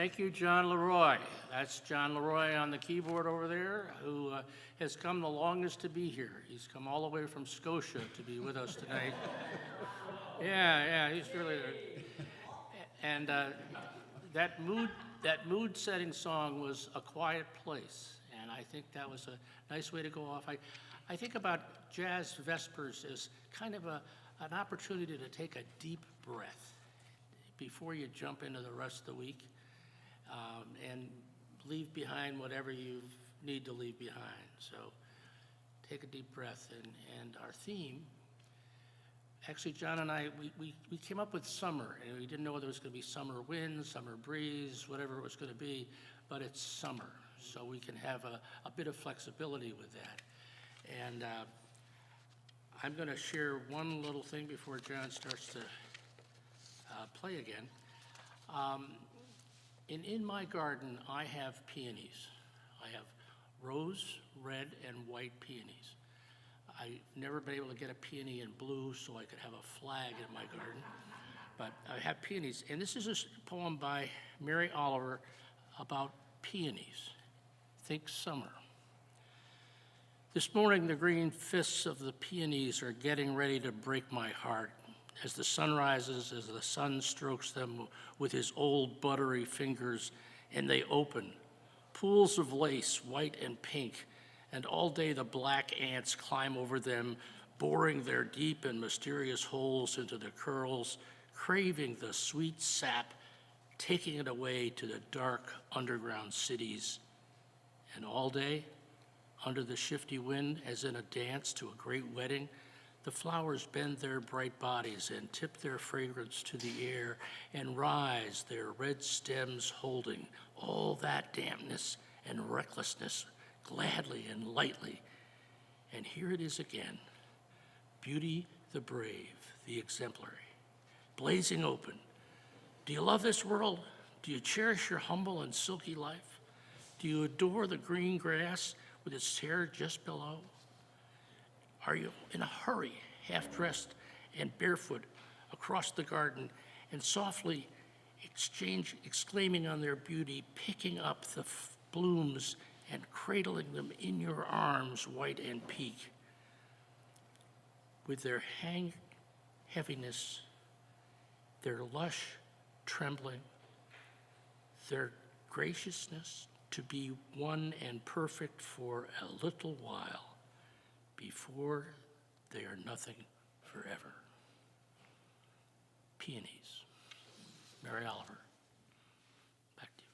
Thank you, John LeRoy. That's John LeRoy on the keyboard over there, who has come the longest to be here. He's come all the way from Scotia to be with us tonight. Yeah, he's really there. And that mood-setting song was A Quiet Place, and I think that was a nice way to go off. I think about Jazz Vespers as kind of an opportunity to take a deep breath before you jump into the rest of the week. And leave behind whatever you need to leave behind. So take a deep breath. And our theme, actually John and I, we came up with summer, and we didn't know whether it was going to be summer wind, summer breeze, whatever it was going to be, but it's summer. So we can have a bit of flexibility with that. And I'm going to share one little thing before John starts to play again. In my garden, I have peonies. I have rose, red, and white peonies. I've never been able to get a peony in blue so I could have a flag in my garden, but I have peonies. And this is a poem by Mary Oliver about peonies. Think summer. This morning, the green fists of the peonies are getting ready to break my heart. As the sun rises, as the sun strokes them with his old buttery fingers, and they open, pools of lace, white and pink, and all day the black ants climb over them, boring their deep and mysterious holes into the curls, craving the sweet sap, taking it away to the dark underground cities. And all day, under the shifty wind, as in a dance to a great wedding, the flowers bend their bright bodies and tip their fragrance to the air and rise, their red stems holding all that dampness and recklessness gladly and lightly. And here it is again, beauty the brave, the exemplary, blazing open. Do you love this world? Do you cherish your humble and silky life? Do you adore the green grass with its hair just below? Are you in a hurry, half-dressed and barefoot, across the garden and softly exclaiming on their beauty, picking up the blooms and cradling them in your arms, white and pink? With their heaviness, their lush trembling, their graciousness to be one and perfect for a little while, before they are nothing forever. Peonies. Mary Oliver. Back to you.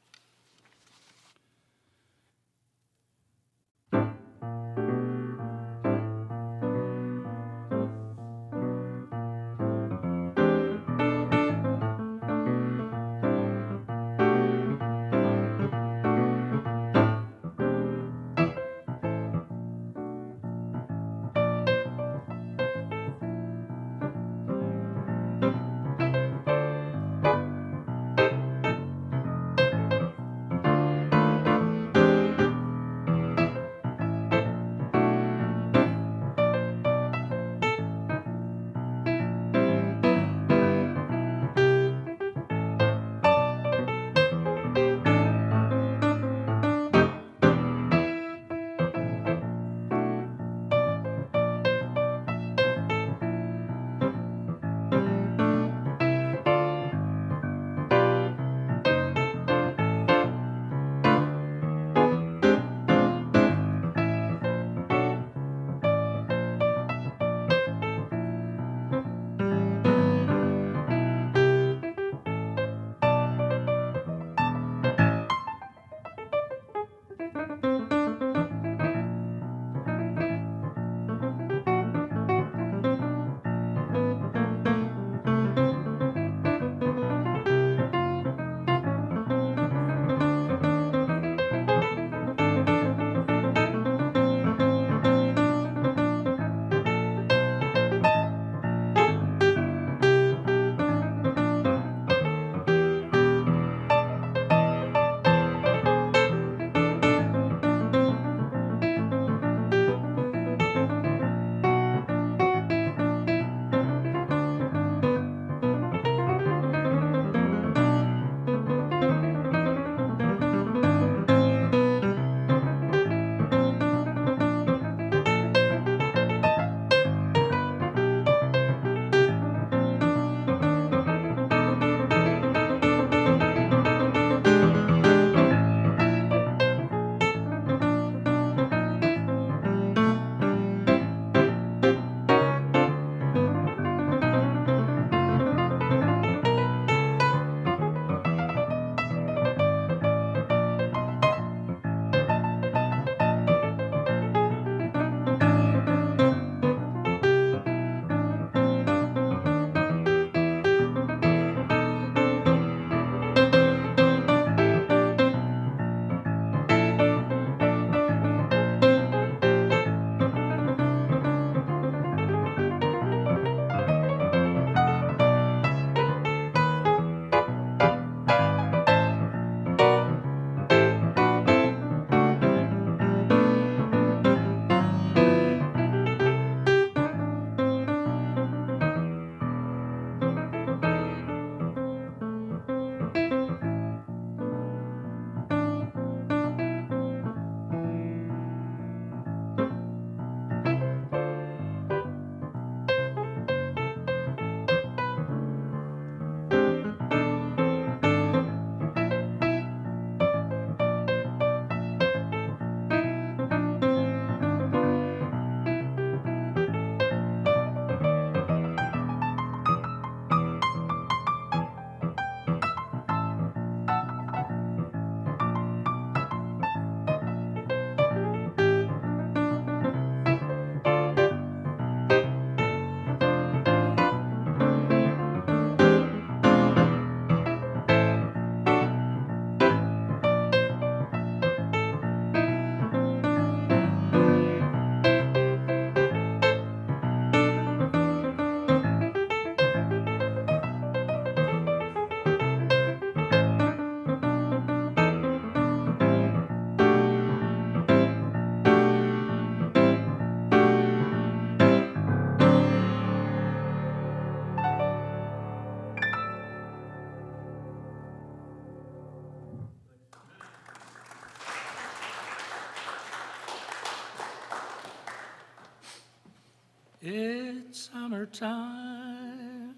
It's summertime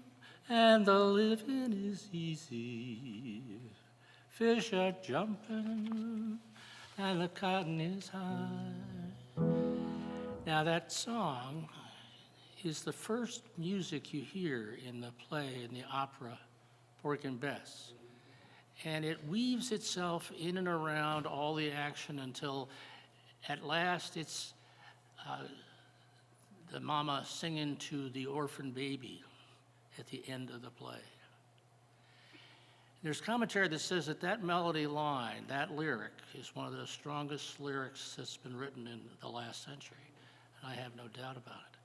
and the living is easy. Fish are jumping and the cotton is high. Now that song is the first music you hear in the play, in the opera, Porgy and Bess. And it weaves itself in and around all the action until at last it's the mama singing to the orphan baby at the end of the play. There's commentary that says that that melody line, that lyric, is one of the strongest lyrics that's been written in the last century, and I have no doubt about it.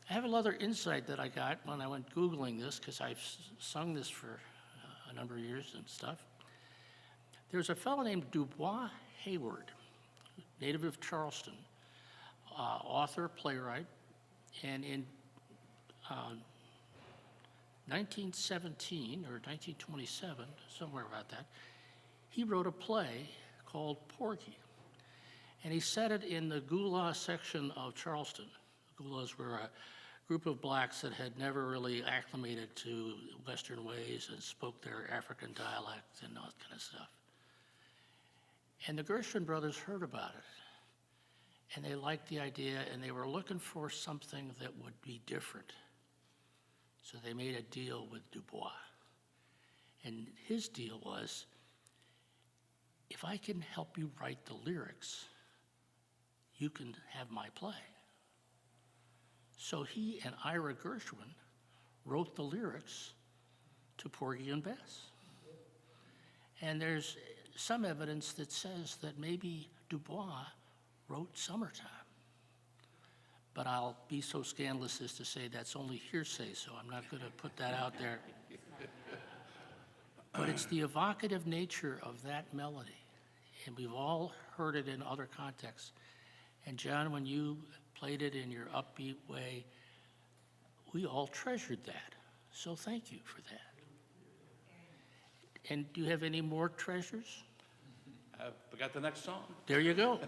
I have another insight that I got when I went Googling this, because I've sung this for a number of years and stuff. There's a fellow named Dubois Hayward, native of Charleston, author, playwright, and in 1917 or 1927, somewhere about that, he wrote a play called Porgy. And he set it in the Gula section of Charleston. The Gulas were a group of blacks that had never really acclimated to Western ways and spoke their African dialect and all that kind of stuff. And the Gershwin brothers heard about it, and they liked the idea, and they were looking for something that would be different. So they made a deal with Dubois. And his deal was, if I can help you write the lyrics, you can have my play. So he and Ira Gershwin wrote the lyrics to Porgy and Bess. And there's some evidence that says that maybe Dubois wrote Summertime. But I'll be so scandalous as to say that's only hearsay, so I'm not going to put that out there. But it's the evocative nature of that melody, and we've all heard it in other contexts. And John, when you played it in your upbeat way, we all treasured that. So thank you for that. And do you have any more treasures? I forgot the next song. There you go.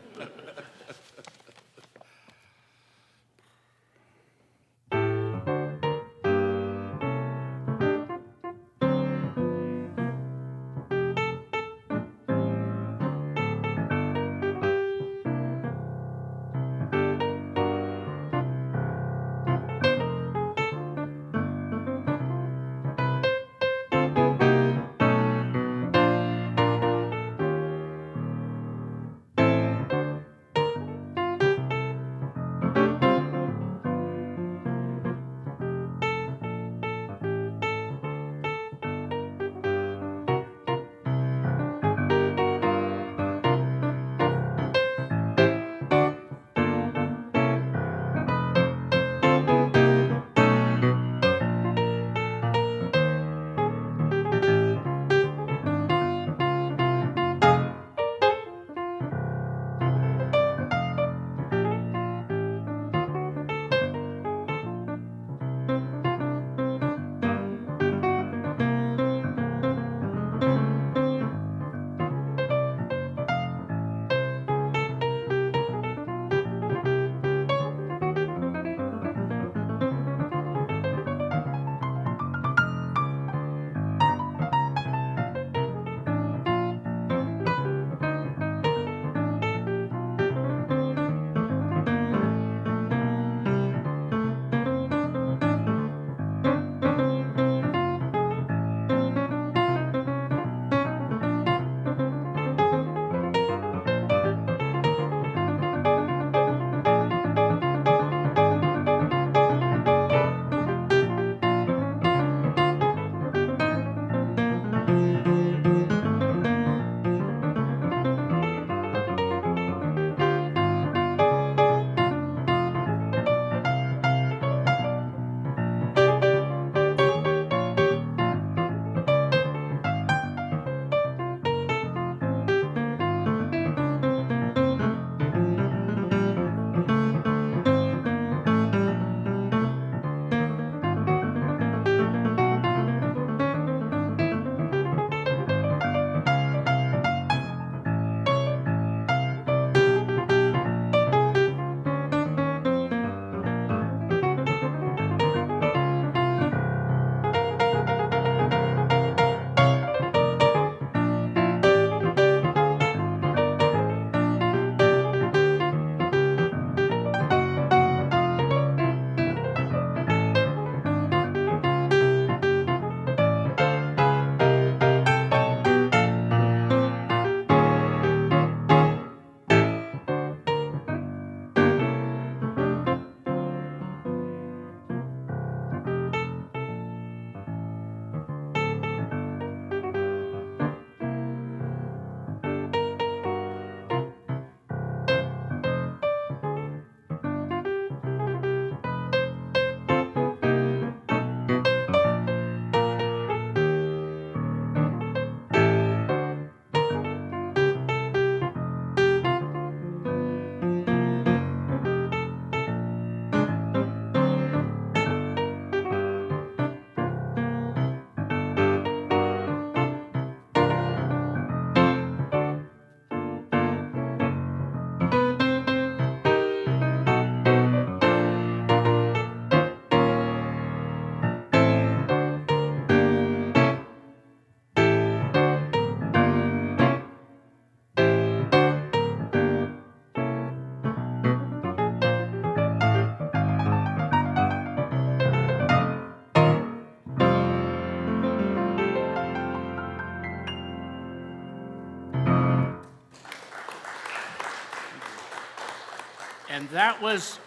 And that was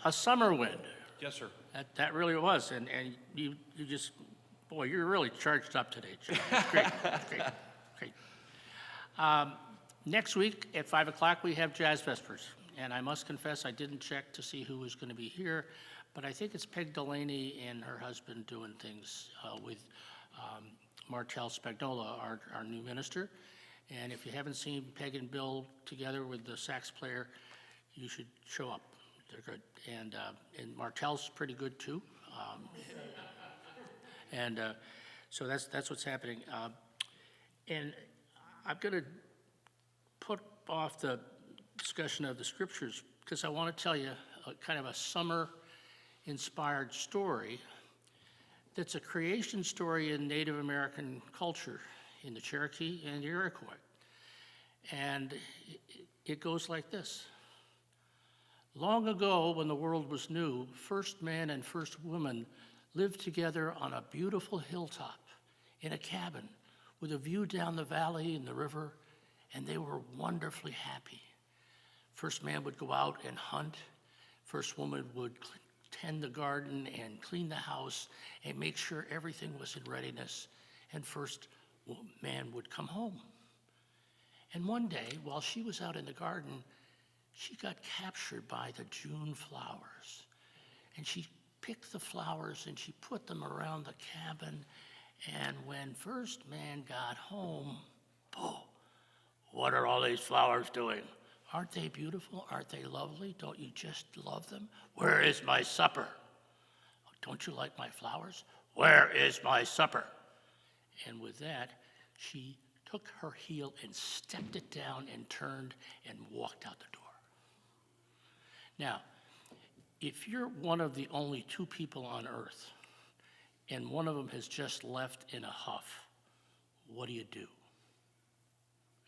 a summer wind. Yes, sir. That really was. And you just, boy, you're really charged up today, John. It's great, great, great. Next week at 5 o'clock, we have Jazz Vespers. And I must confess, I didn't check to see who was going to be here, but I think it's Peg Delaney and her husband doing things with Martel Spagnola, our new minister. And if you haven't seen Peg and Bill together with the sax player, you should show up. They're good. And Martel's pretty good too. So that's what's happening. And I'm going to put off the discussion of the scriptures because I want to tell you kind of a summer-inspired story that's a creation story in Native American culture in the Cherokee and the Iroquois. And it goes like this. Long ago, when the world was new, first man and first woman lived together on a beautiful hilltop in a cabin with a view down the valley and the river, and they were wonderfully happy. First man would go out and hunt. First woman would tend the garden and clean the house and make sure everything was in readiness. And first man would come home. And one day, while she was out in the garden, she got captured by the June flowers. And she picked the flowers and she put them around the cabin. And when first man got home, oh, what are all these flowers doing? Aren't they beautiful? Aren't they lovely? Don't you just love them? Where is my supper? Don't you like my flowers? Where is my supper? And with that, she took her heel and stepped it down and turned and walked out the door. Now, if you're one of the only two people on earth and one of them has just left in a huff, what do you do?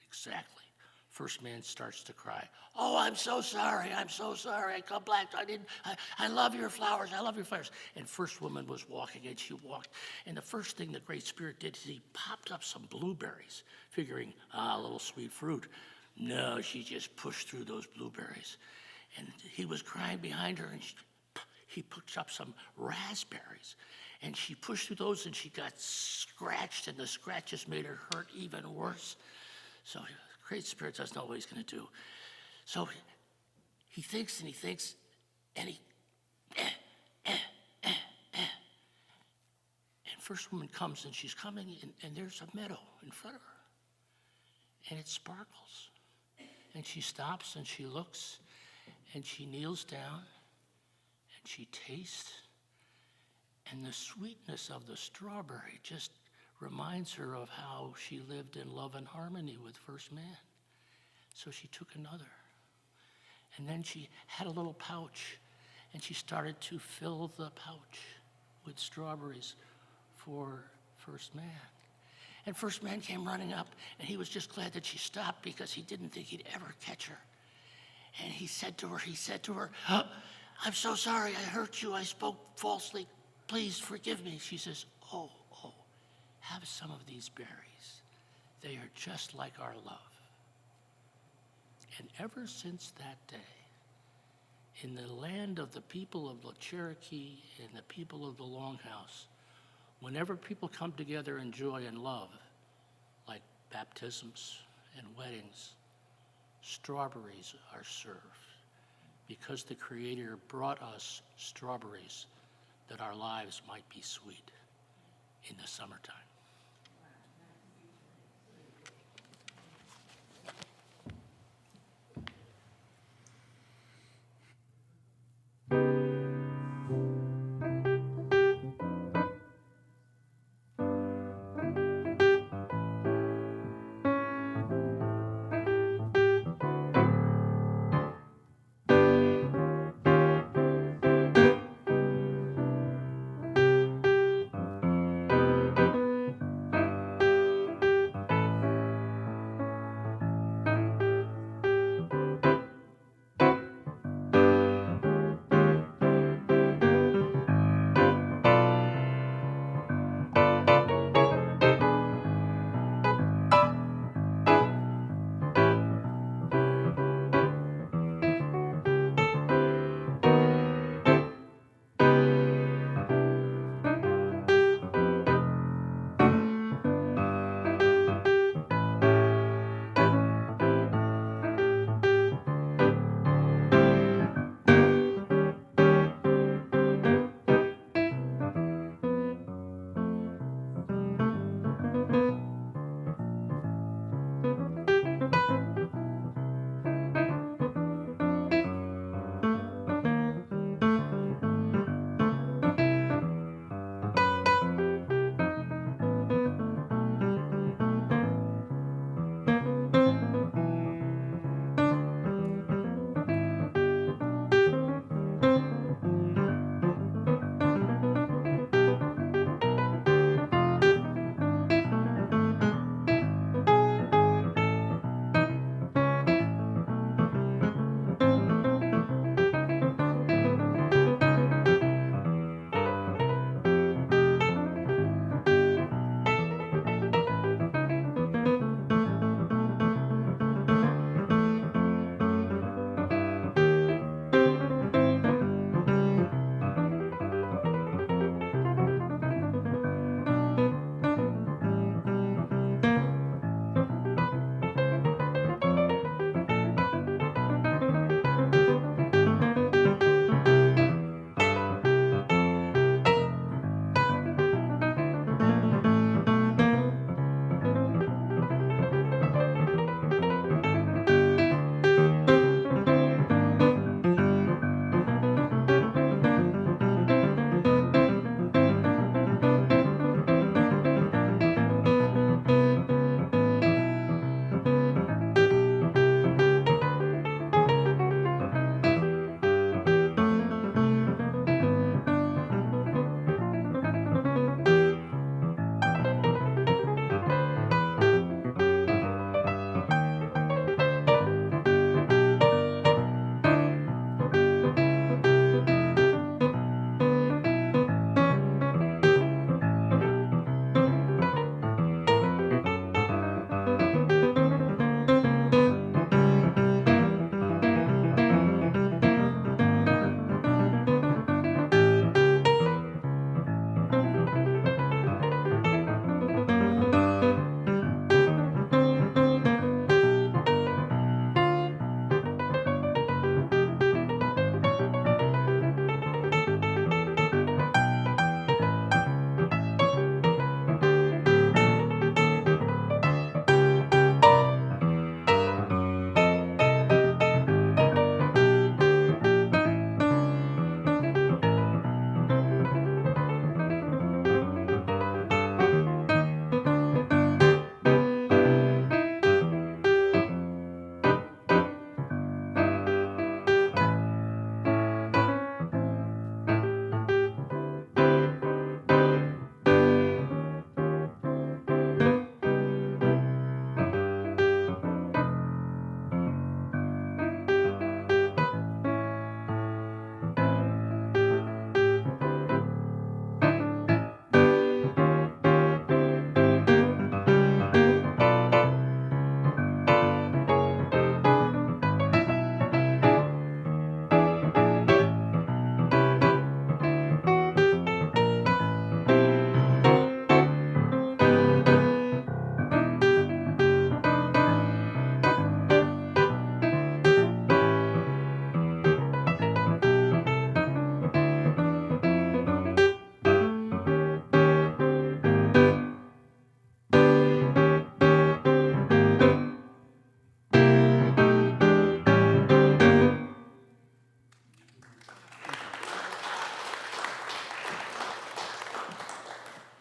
Exactly. First man starts to cry. Oh, I'm so sorry. I'm so sorry. I come back. I love your flowers. I love your flowers. And first woman was walking and she walked. And the first thing the Great Spirit did is he popped up some blueberries, figuring, a little sweet fruit. No, she just pushed through those blueberries. And he was crying behind her and he picked up some raspberries. And she pushed through those and she got scratched and the scratches made her hurt even worse. So Great Spirit doesn't know what he's going to do. So he thinks and he thinks, and and first woman comes and she's coming, and there's a meadow in front of her. And it sparkles. And she stops and she looks, and she kneels down, and she tastes, and the sweetness of the strawberry just reminds her of how she lived in love and harmony with first man. So she took another. And then she had a little pouch, and she started to fill the pouch with strawberries for first man. And first man came running up, and he was just glad that she stopped because he didn't think he'd ever catch her. And he said to her, oh, I'm so sorry, I hurt you, I spoke falsely, please forgive me. She says, oh, have some of these berries. They are just like our love. And ever since that day, in the land of the people of the Cherokee and the people of the Longhouse, whenever people come together in joy and love, like baptisms and weddings, strawberries are served because the Creator brought us strawberries that our lives might be sweet in the summertime.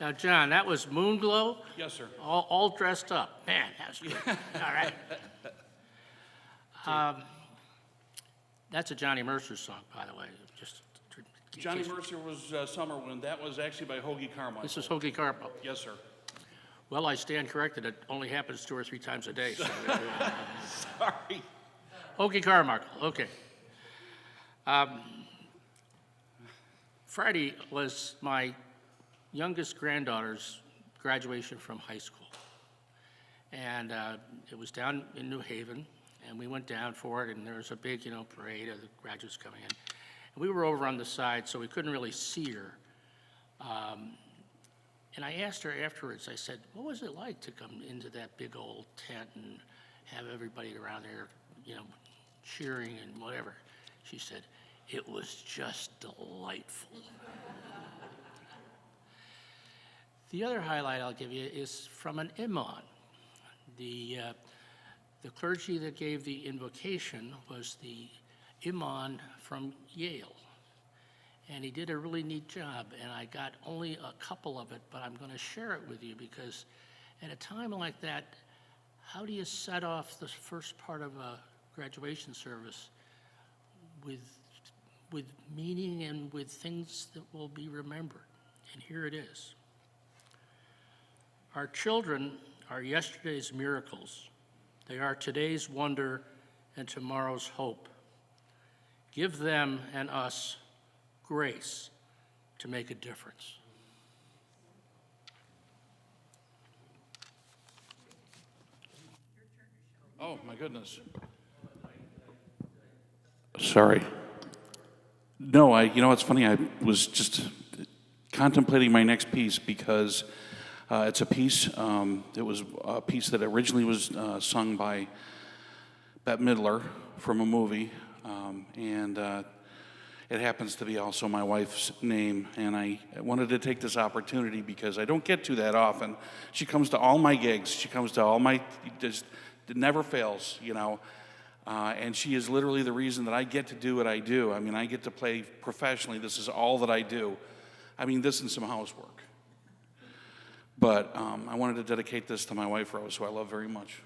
Now, John, that was Moonglow, Yes, sir. all dressed up. Man, that was good. All right. That's a Johnny Mercer song, by the way. Just in Johnny case- Mercer was Summer Wind. That was actually by Hoagie Carmichael. This is Hoagie Carpo. Yes, sir. Well, I stand corrected. It only happens 2 or 3 times a day. So Sorry. Hoagie Carmichael, okay. Friday was my youngest granddaughter's graduation from high school. And it was down in New Haven, and we went down for it, and there was a big, parade of the graduates coming in. And we were over on the side, so we couldn't really see her. And I asked her afterwards, I said, what was it like to come into that big old tent and have everybody around there, cheering and whatever? She said, it was just delightful. The other highlight I'll give you is from an imam. The clergy that gave the invocation was the imam from Yale. And he did a really neat job, and I got only a couple of it, but I'm going to share it with you because at a time like that, how do you set off the first part of a graduation service with meaning and with things that will be remembered? And here it is. Our children are yesterday's miracles. They are today's wonder and tomorrow's hope. Give them and us grace to make a difference. Oh, my goodness. Sorry. No, it's funny. I was just contemplating my next piece because it's a piece, it was a piece that originally was sung by Bette Midler from a movie, and it happens to be also my wife's name, and I wanted to take this opportunity because I don't get to that often. She comes to all my gigs. She comes to all my, it never fails, and she is literally the reason that I get to do what I do. I mean, I get to play professionally. This is all that I do. I mean, this and some housework. But I wanted to dedicate this to my wife, Rose, who I love very much.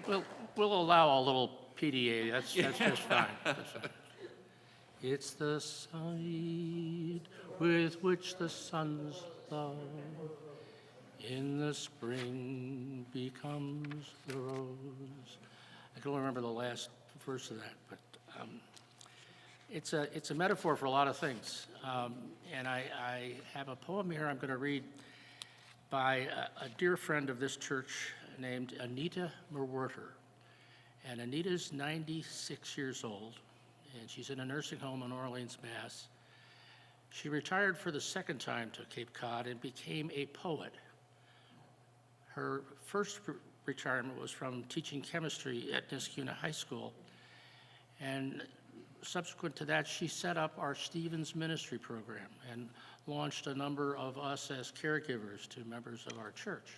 We'll allow a little PDA, that's just fine. That's fine. It's the side with which the sun's love in the spring becomes the rose. I can only remember the last verse of that, but it's a metaphor for a lot of things. And I have a poem here I'm going to read by a dear friend of this church named Anita Merwerter. And Anita's 96 years old, and she's in a nursing home in Orleans, Mass. She retired for the second time to Cape Cod and became a poet. Her first retirement was from teaching chemistry at Niskuna High School, and subsequent to that, she set up our Stevens Ministry program and launched a number of us as caregivers to members of our church.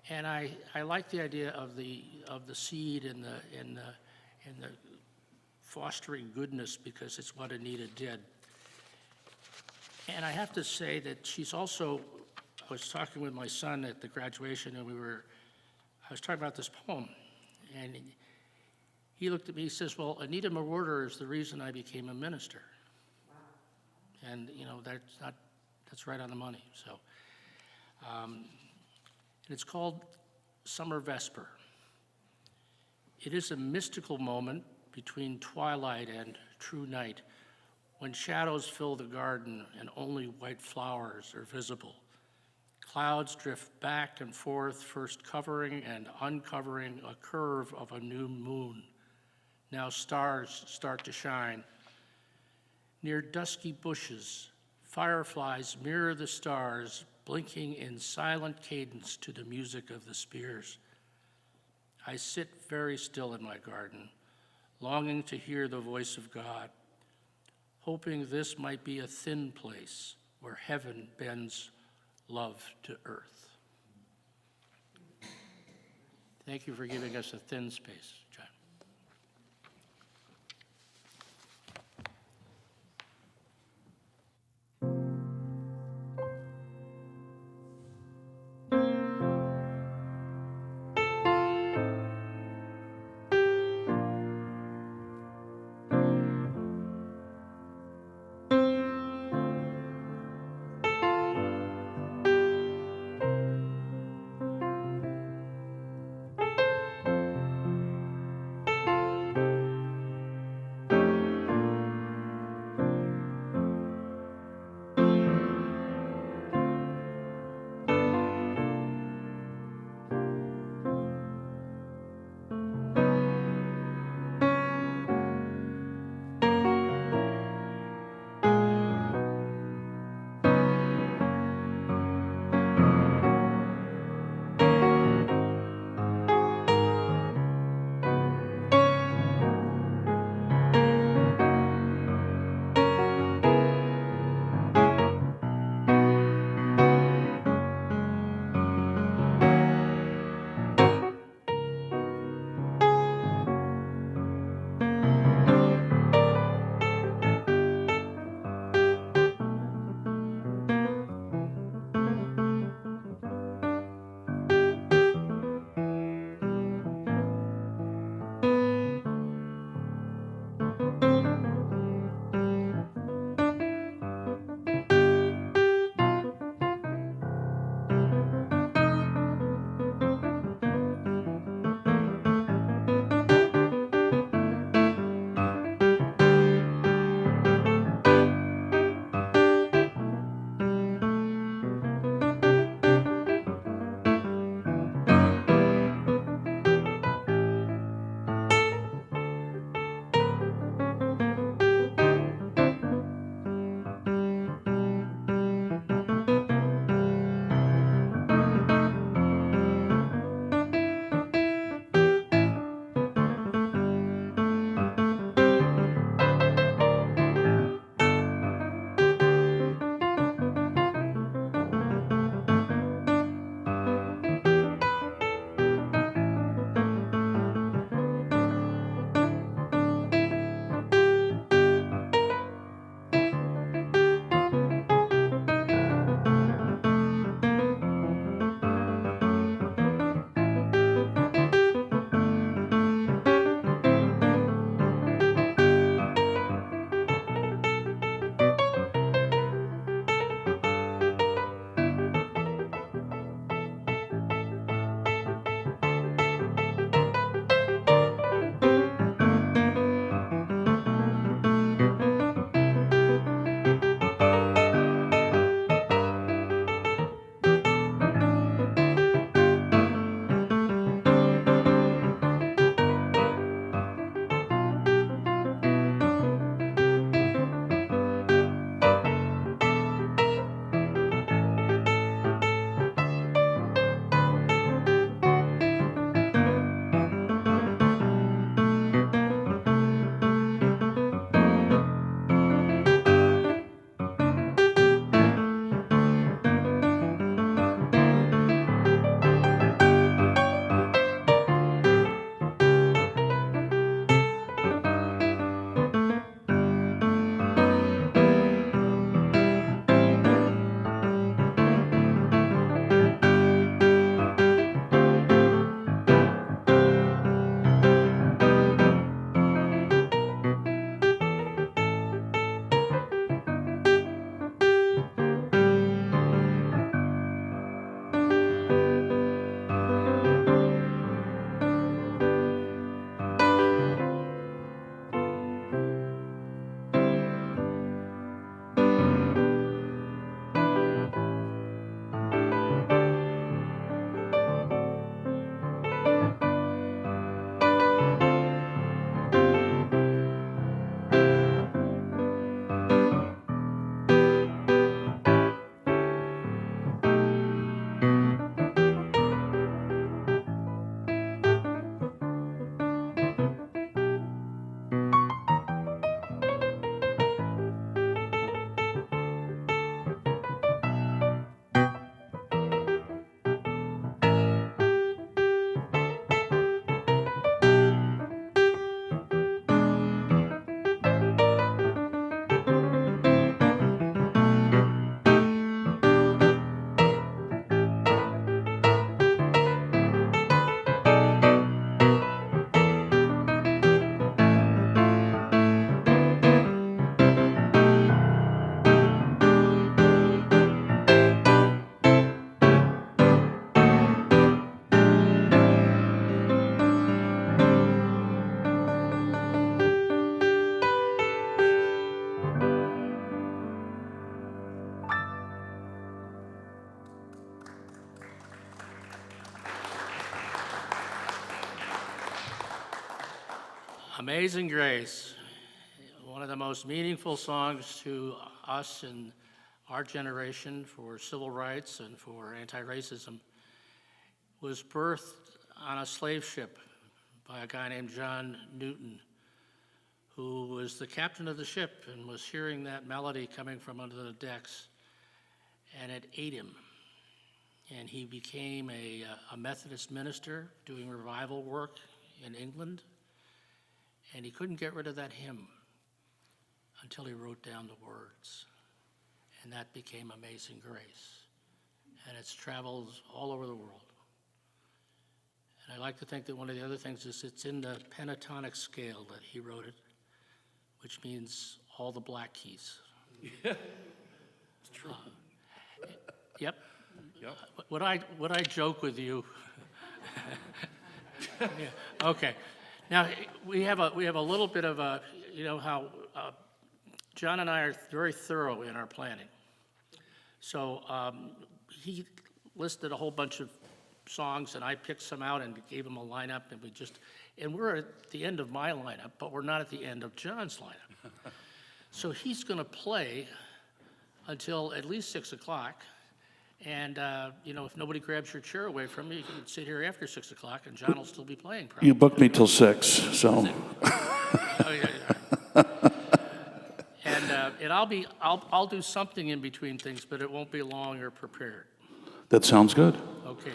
And I like the idea of the seed and the fostering goodness, because it's what Anita did. And I have to say that she's also, I was talking with my son at the graduation, and I was talking about this poem, and he looked at me, he says, well, Anita Merwerter is the reason I became a minister. Wow. And that's right on the money. So, and it's called Summer Vesper. It is a mystical moment between twilight and true night, when shadows fill the garden and only white flowers are visible. Clouds drift back and forth, first covering and uncovering a curve of a new moon. Now stars start to shine. Near dusky bushes, fireflies mirror the stars, blinking in silent cadence to the music of the spears. I sit very still in my garden, longing to hear the voice of God, hoping this might be a thin place where heaven bends love to earth. Thank you for giving us a thin space, John. Amazing Grace, one of the most meaningful songs to us in our generation for civil rights and for anti-racism, was birthed on a slave ship by a guy named John Newton, who was the captain of the ship and was hearing that melody coming from under the decks, and it ate him. And he became a Methodist minister doing revival work in England, and he couldn't get rid of that hymn until he wrote down the words. And that became Amazing Grace. And it's traveled all over the world. And I like to think that one of the other things is it's in the pentatonic scale that he wrote it, which means all the black keys. Yeah, it's true. Yep. Yep. Would I joke with you? Yeah. Okay. Now we have a little bit of a, you know how John and I are very thorough in our planning. So he listed a whole bunch of songs, and I picked some out and gave him a lineup, and we're at the end of my lineup, but we're not at the end of John's lineup. So he's going to play until at least 6 o'clock. And, if nobody grabs your chair away from you, you can sit here after 6 o'clock, and John will still be playing, probably. You booked me till 6, so. Oh, yeah. And I'll do something in between things, but it won't be long or prepared. That sounds good. Okay,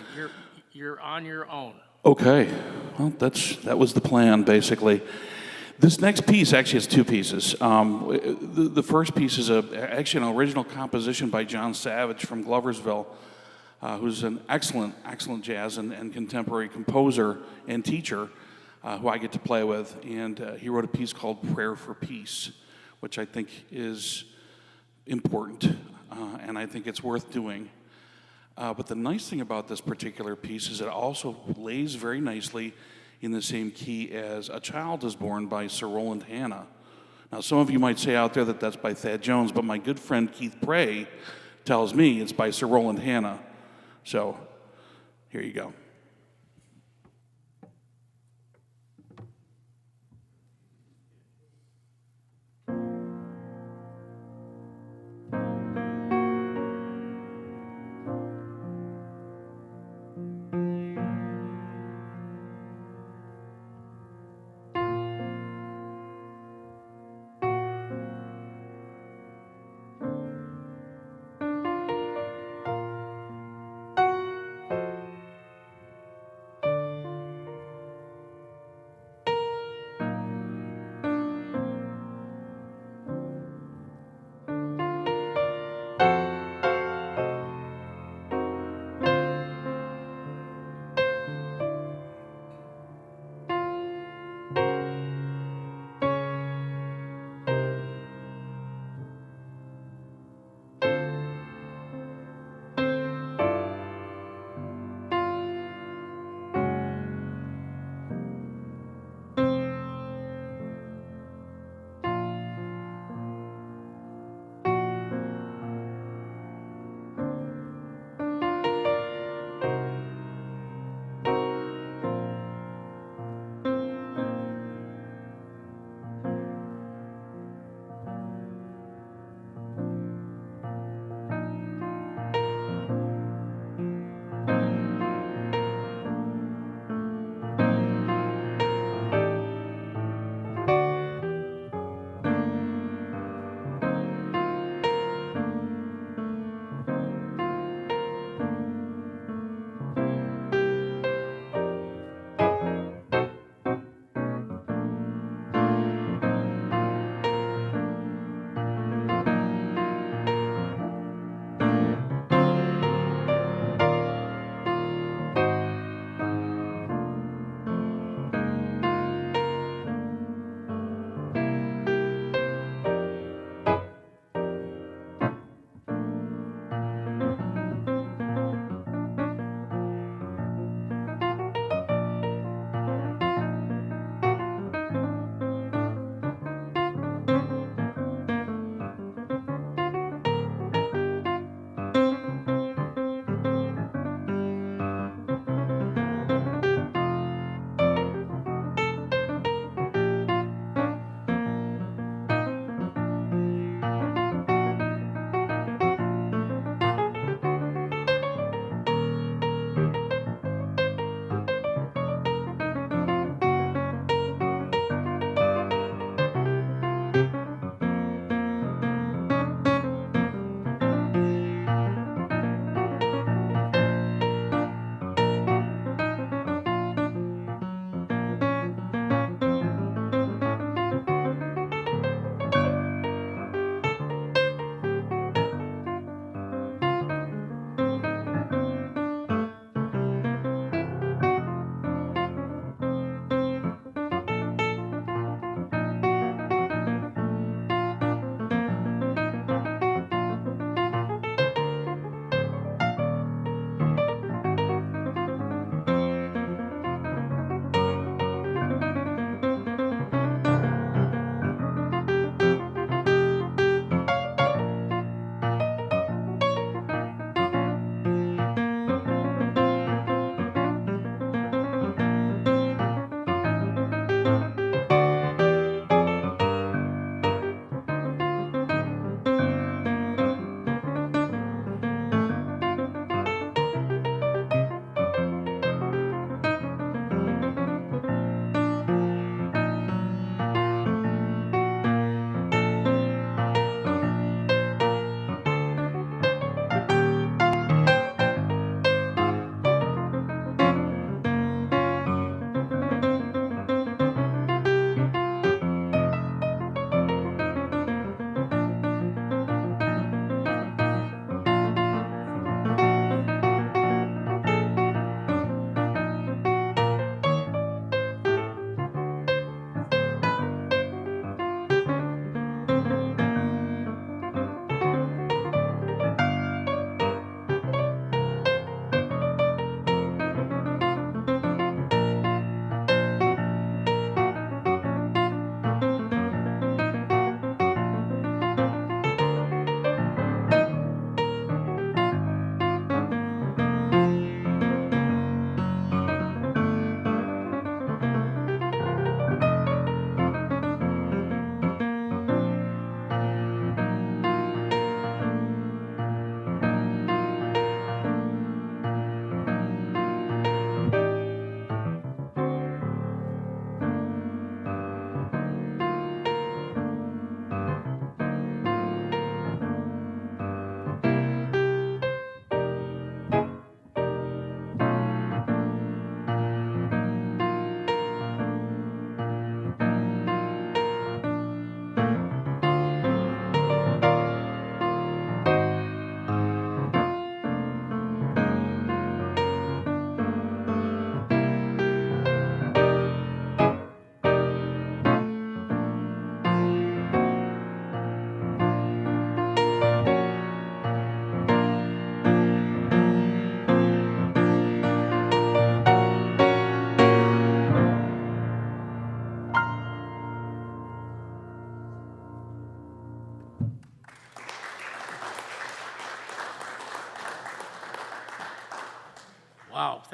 you're on your own. Okay, well, that was the plan, basically. This next piece actually has two pieces. The first piece is actually an original composition by John Savage from Gloversville, who's an excellent jazz and contemporary composer and teacher who I get to play with. And he wrote a piece called Prayer for Peace, which I think is important, and I think it's worth doing. But the nice thing about this particular piece is it also lays very nicely in the same key as A Child is Born by Sir Roland Hanna. Now, some of you might say out there that that's by Thad Jones, but my good friend Keith Prey tells me it's by Sir Roland Hanna. So, here you go.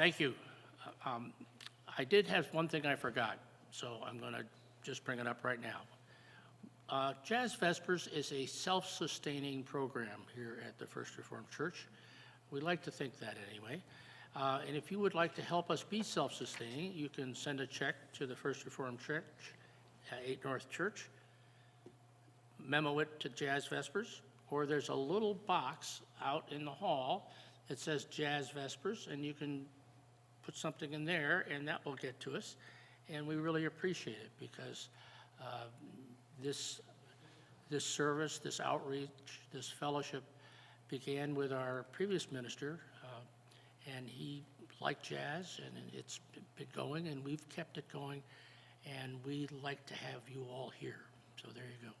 Thank you. I did have one thing I forgot, so I'm going to just bring it up right now. Jazz Vespers is a self-sustaining program here at the First Reformed Church. We like to think that anyway. And if you would like to help us be self-sustaining, you can send a check to the First Reformed Church, 8 North Church, memo it to Jazz Vespers, or there's a little box out in the hall that says Jazz Vespers, and you can put something in there, and that will get to us. And we really appreciate it because this service, this outreach, this fellowship began with our previous minister, and he liked jazz, and it's been going, and we've kept it going, and we like to have you all here. So there you go.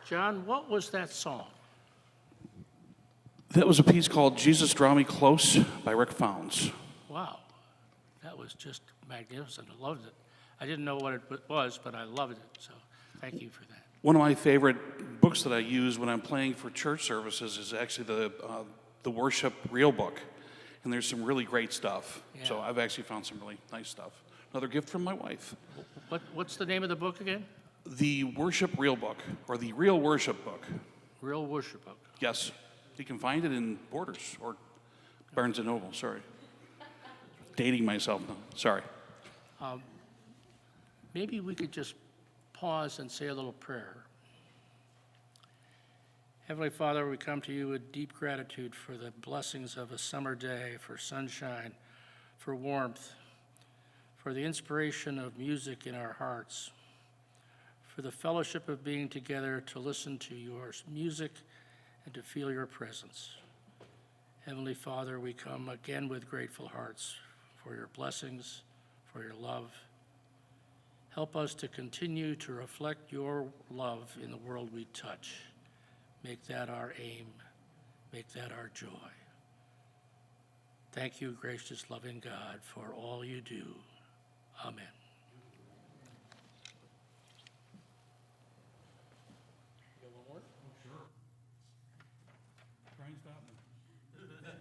John, what was that song? That was a piece called Jesus Draw Me Close by Rick Founds. Wow, that was just magnificent. I loved it. I didn't know what it was, but I loved it, so thank you for that. One of my favorite books that I use when I'm playing for church services is actually the worship real book. And there's some really great stuff. Yeah. So I've actually found some really nice stuff. Another gift from my wife. What's the name of the book again? The worship real book, or the real worship book. Real Worship Book. Yes. You can find it in Borders or Barnes & Noble, sorry. Dating myself now, sorry. Maybe we could just pause and say a little prayer. Heavenly Father, we come to you with deep gratitude for the blessings of a summer day, for sunshine, for warmth, for the inspiration of music in our hearts, for the fellowship of being together to listen to your music and to feel your presence. Heavenly Father, we come again with grateful hearts for your blessings, for your love. Help us to continue to reflect your love in the world we touch. Make that our aim. Make that our joy. Thank you, gracious, loving God, for all you do. Amen. You got one more? Oh, sure. Try and stop me. Let's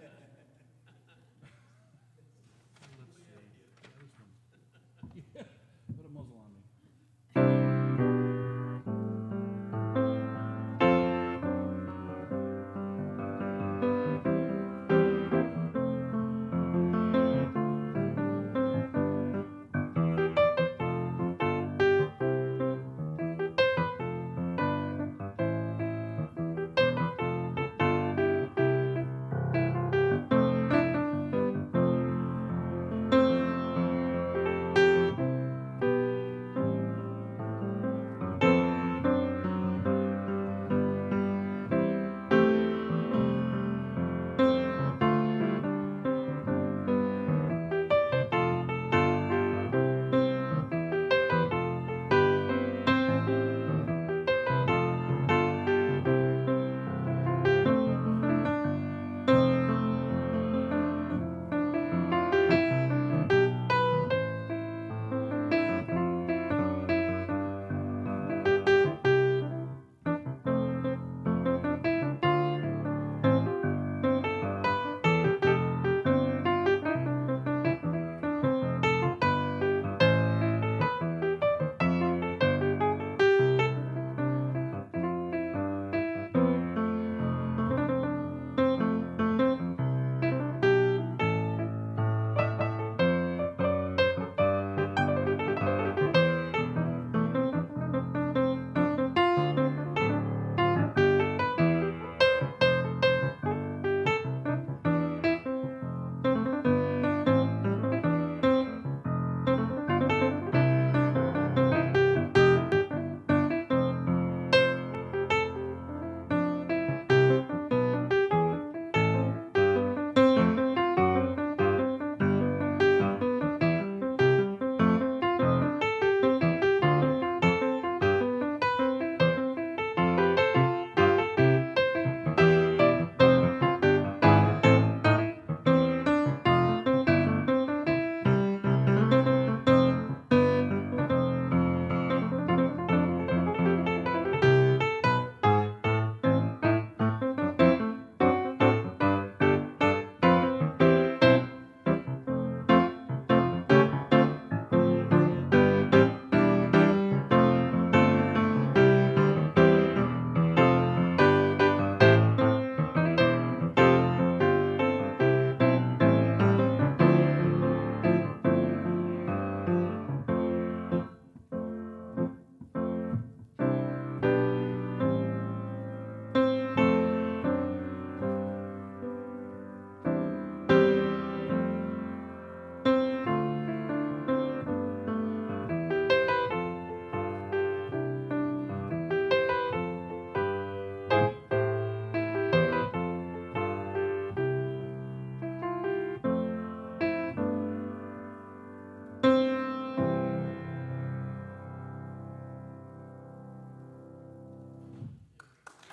see. Yeah, put a muzzle on me.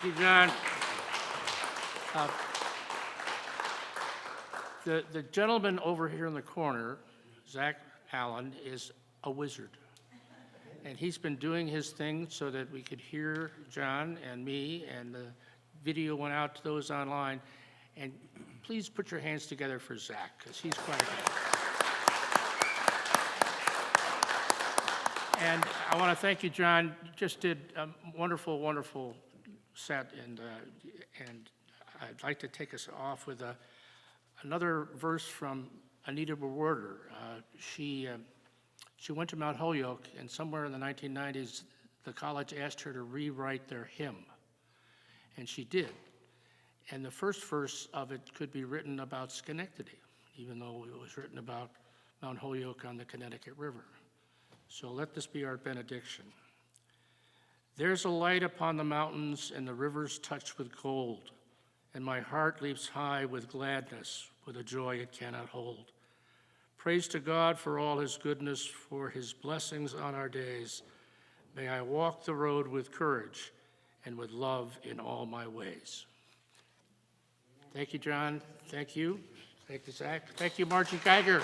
you, John. The gentleman over here in the corner, Zach Allen, is a wizard. And he's been doing his thing so that we could hear John and me, and the video went out to those online. And please put your hands together for Zach, because he's quite a guy. And I want to thank you, John. You just did a wonderful, wonderful set, and I'd like to take us off with another verse from Anita Rewarder. She went to Mount Holyoke, and somewhere in the 1990s, the college asked her to rewrite their hymn, and she did. And the first verse of it could be written about Schenectady, even though it was written about Mount Holyoke on the Connecticut River. So let this be our benediction. There's a light upon the mountains, and the rivers touched with gold, and my heart leaps high with gladness, with a joy it cannot hold. Praise to God for all his goodness, for his blessings on our days. May I walk the road with courage and with love in all my ways. Thank you, John. Thank you. Thank you, Zach. Thank you, Margie Geiger.